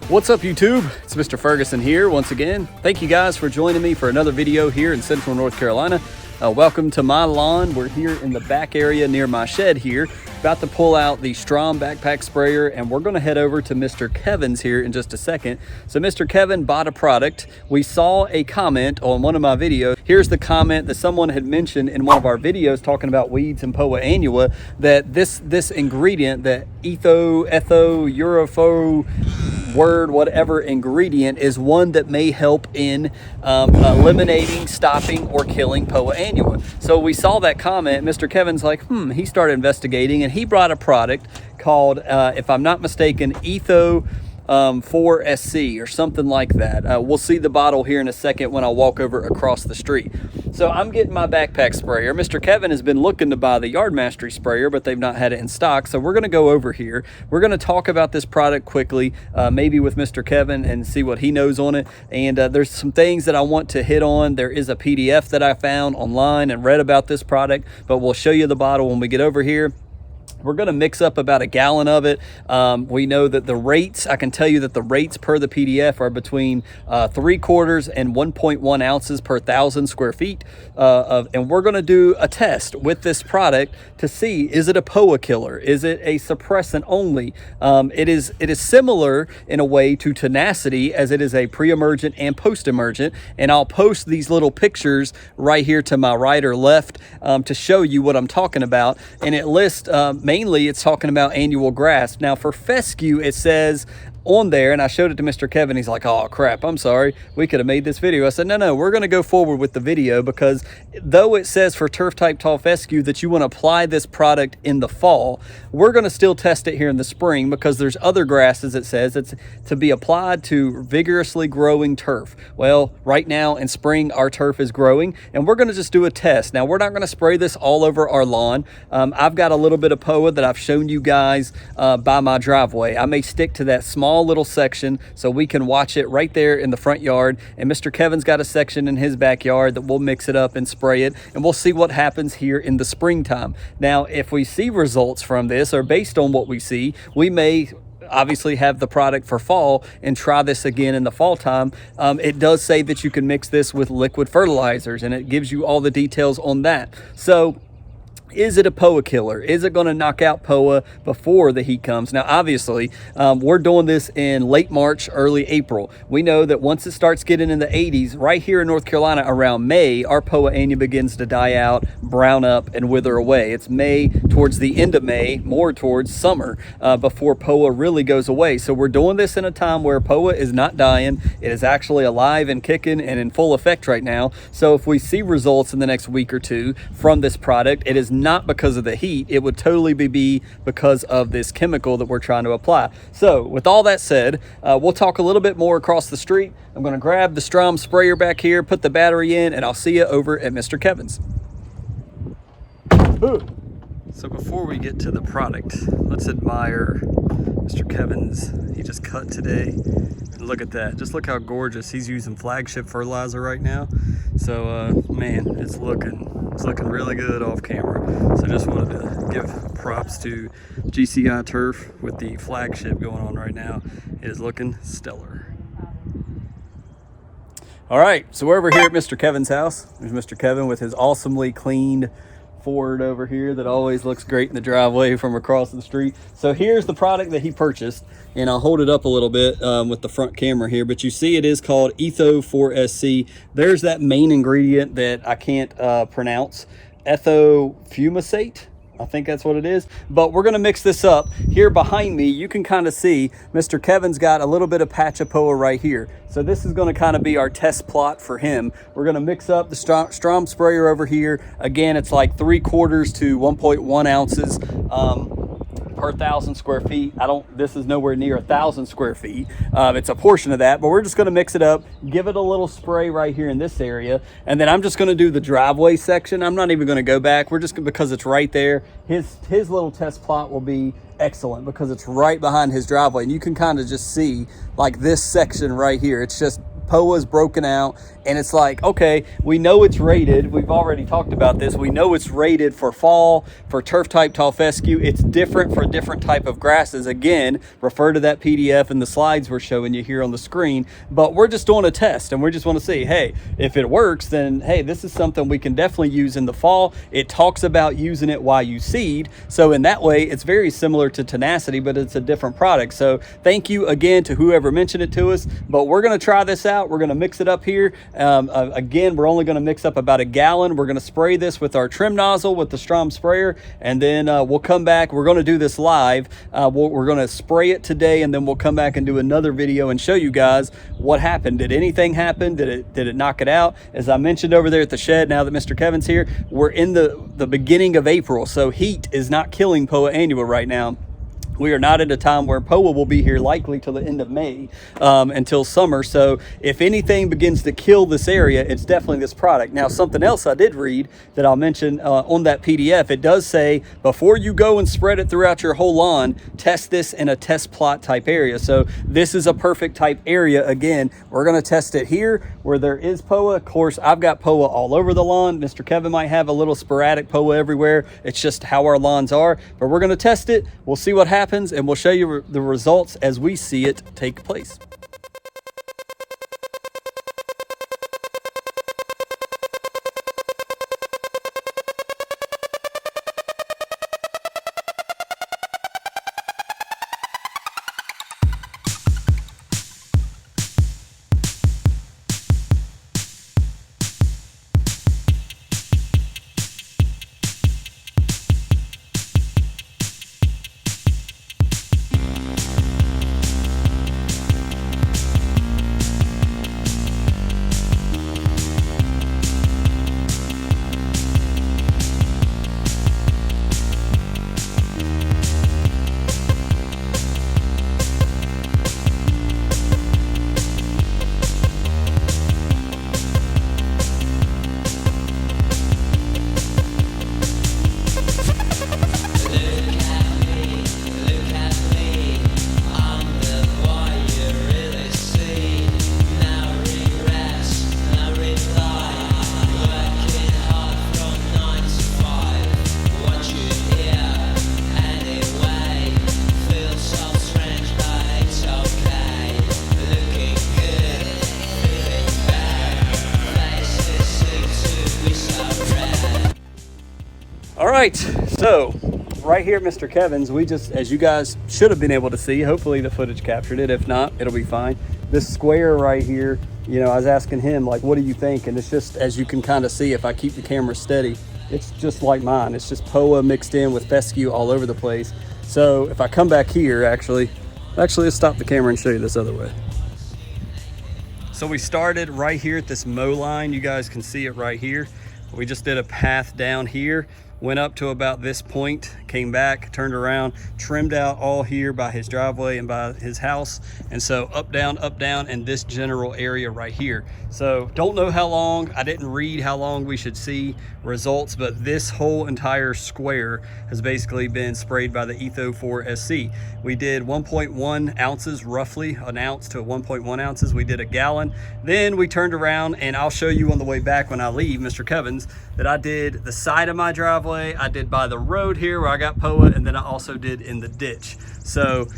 What's up, YouTube? It's Mr. Ferguson here once again. Thank you guys for joining me for another video here in Central North Carolina. Welcome to my lawn. We're here in the back area near my shed here, about to pull out the Strom backpack sprayer, and we're gonna head over to Mr. Kevin's here in just a second. So Mr. Kevin bought a product. We saw a comment on one of my videos. Here's the comment that someone had mentioned in one of our videos talking about weeds and Poa annua, that this ingredient, that Urofo word, whatever ingredient, is one that may help in eliminating, stopping, or killing Poa annua. So we saw that comment. Mr. Kevin's like, he started investigating, and he brought a product called, if I'm not mistaken, Etho 4SC or something like that. We'll see the bottle here in a second when I walk over across the street. So I'm getting my backpack sprayer. Mr. Kevin has been looking to buy the Yard Mastery sprayer, but they've not had it in stock. So we're going to go over here. We're going to talk about this product quickly, maybe with Mr. Kevin, and see what he knows on it. And there's some things that I want to hit on. There is a PDF that I found online and read about this product, but we'll show you the bottle when we get over here. We're going to mix up about a gallon of it. We know that the rates, I can tell you that the rates per the PDF are between 3/4 and 1.1 ounces per 1,000 square feet. And we're going to do a test with this product to see, is it a Poa killer? Is it a suppressant only? It is similar in a way to Tenacity, as it is a pre-emergent and post-emergent. And I'll post these little pictures right here to my right or left to show you what I'm talking about. And it lists mainly it's talking about annual grass. Now for fescue, it says on there, and I showed it to Mr. Kevin, he's like, oh crap, I'm sorry, we could have made this video. I said, no, we're going to go forward with the video, because though it says for turf type tall fescue that you want to apply this product in the fall, we're going to still test it here in the spring, because there's other grasses, it says it's to be applied to vigorously growing turf. Well, right now in spring our turf is growing, and we're going to just do a test. Now we're not going to spray this all over our lawn. I've got a little bit of Poa that I've shown you guys by my driveway. I may stick to that small little section so we can watch it right there in the front yard, and Mr. Kevin's got a section in his backyard that we'll mix it up and spray it, and we'll see what happens here in the springtime. Now if we see results from this, or based on what we see, we may obviously have the product for fall and try this again in the fall time. It does say that you can mix this with liquid fertilizers, and it gives you all the details on that. So is it a Poa killer? Is it going to knock out Poa before the heat comes? Now, obviously, we're doing this in late March, early April. We know that once it starts getting in the 80s, right here in North Carolina around May, our Poa annua begins to die out, brown up, and wither away. It's May, towards the end of May, more towards summer, before Poa really goes away. So we're doing this in a time where Poa is not dying. It is actually alive and kicking and in full effect right now. So if we see results in the next week or two from this product, it is not because of the heat. It would totally be because of this chemical that we're trying to apply. So with all that said, we'll talk a little bit more across the street. I'm going to grab the Strom sprayer back here, put the battery in, and I'll see you over at Mr. Kevin's. So before we get to the product, let's admire Mr. Kevin's. He just cut today. And look at that. Just look how gorgeous. He's using Flagship fertilizer right now. So man, it's looking really good off camera. So just wanted to give props to GCI Turf with the Flagship going on right now. It is looking stellar. All right, so we're over here at Mr. Kevin's house. There's Mr. Kevin with his awesomely cleaned Ford over here that always looks great in the driveway from across the street. So here's the product that he purchased, and I'll hold it up a little bit with the front camera here, but you see it is called Etho 4SC. There's that main ingredient that I can't pronounce, ethofumicate. I think that's what it is, but we're gonna mix this up. Here behind me, you can kind of see Mr. Kevin's got a little bit of patch of Poa right here. So this is gonna kind of be our test plot for him. We're gonna mix up the Strom sprayer over here. Again, it's like 3/4 to 1.1 ounces per 1,000 square feet. This is nowhere near 1,000 square feet. It's a portion of that, but we're just gonna mix it up, give it a little spray right here in this area, and then I'm just gonna do the driveway section. I'm not even gonna go back. We're just because it's right there. His little test plot will be excellent because it's right behind his driveway, and you can kind of just see like this section right here. It's just POA is broken out, and it's like, okay, we know it's rated. We've already talked about this. We know it's rated for fall, for turf type tall fescue. It's different for different type of grasses. Again, refer to that PDF and the slides we're showing you here on the screen. But we're just doing a test, and we just want to see, hey, if it works, then hey, this is something we can definitely use in the fall. It talks about using it while you seed. So in that way, it's very similar to Tenacity, but it's a different product. So thank you again to whoever mentioned it to us. But we're going to try this out. We're going to mix it up here. Again, we're only going to mix up about 1 gallon. We're going to spray this with our trim nozzle with the Strom sprayer, and then we'll come back. We're going to do this live. We're going to spray it today, and then we'll come back and do another video and show you guys what happened. Did anything happen? Did it knock it out? As I mentioned over there at the shed, now that Mr. Kevin's here, we're in the beginning of April, so heat is not killing Poa annua right now. We are not at a time where POA will be here likely till the end of May, until summer. So if anything begins to kill this area, it's definitely this product. Now, something else I did read that I'll mention on that PDF, it does say before you go and spread it throughout your whole lawn, test this in a test plot type area. So this is a perfect type area. Again, we're going to test it here where there is POA. Of course, I've got POA all over the lawn. Mr. Kevin might have a little sporadic POA everywhere. It's just how our lawns are. But we're going to test it. We'll see what happens, and we'll show you the results as we see it take place. All right, so right here at Mr. Kevin's, we just, as you guys should have been able to see, hopefully the footage captured it. If not, it'll be fine. This square right here, you know, I was asking him, like, what do you think? And it's just, as you can kind of see, if I keep the camera steady, it's just like mine. It's just POA mixed in with fescue all over the place. So if I come back here, actually, let's stop the camera and show you this other way. So we started right here at this mow line. You guys can see it right here. We just did a path down here, went up to about this point, came back, turned around, trimmed out all here by his driveway and by his house. And so up, down, and this general area right here. So don't know how long, I didn't read how long we should see results, but this whole entire square has basically been sprayed by the Etho4 SC. We did 1.1 ounces, roughly an ounce to 1.1 ounces. We did 1 gallon. Then we turned around, and I'll show you on the way back when I leave Mr. Kevin's that I did the side of my driveway, I did by the road here where I got POA, and then I also did in the ditch. So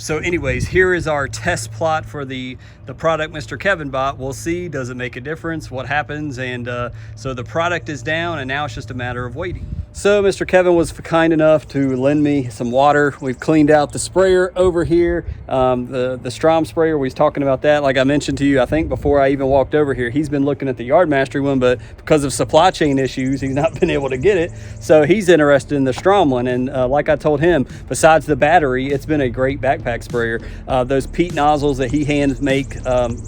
anyways, here is our test plot for the product Mr. Kevin bought. We'll see, does it make a difference, what happens? And so the product is down, and now it's just a matter of waiting. So Mr. Kevin was kind enough to lend me some water. We've cleaned out the sprayer over here, the Strom sprayer. We was talking about that, like I mentioned to you, I think before I even walked over here. He's been looking at the Yard Mastery one, but because of supply chain issues, he's not been able to get it. So he's interested in the Strom one. And like I told him, besides the battery, it's been a great backpack sprayer. Those peat nozzles that he hand make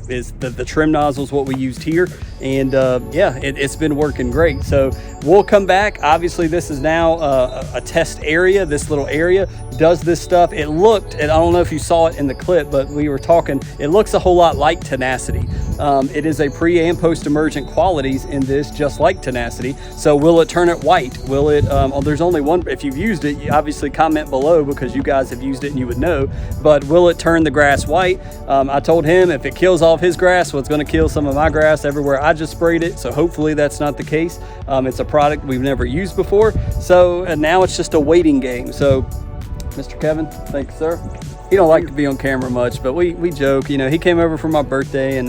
is the trim nozzles, what we used here. And yeah, it's been working great. So we'll come back. Obviously, this is now a test area. This little area does this stuff. It looked, and I don't know if you saw it in the clip, but we were talking, it looks a whole lot like Tenacity. It is a pre and post emergent qualities in this, just like Tenacity. So will it turn it white? Will it, there's only one, if you've used it, you obviously comment below because you guys have used it and you would would know. But will it turn the grass white? I told him if it kills off his grass, well, it's going to kill some of my grass everywhere I just sprayed it. So hopefully that's not the case. It's a product we've never used before. So now it's just a waiting game. So Mr. Kevin, thank you, sir. He don't like to be on camera much, but we joke. You know, he came over for my birthday, and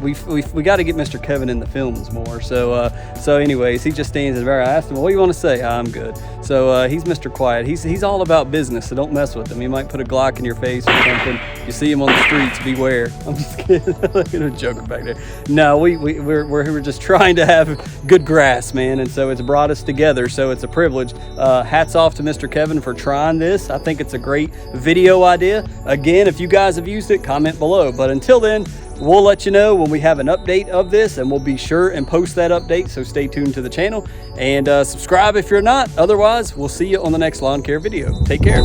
we got to get Mr. Kevin in the films more. So anyways, he just stands there. I asked him, "What do you want to say?" "I'm good." So he's Mr. Quiet. He's all about business, so don't mess with him. He might put a Glock in your face or something. You see him on the streets, beware. I'm just kidding. I'm joking back there. No, we're just trying to have good grass, man, and so it's brought us together. So it's a privilege. Hats off to Mr. Kevin for trying this. I think it's a great video idea. Again, if you guys have used it, comment below. But until then, we'll let you know when we have an update of this, and we'll be sure and post that update. So stay tuned to the channel and subscribe if you're not. Otherwise, we'll see you on the next lawn care video. Take care.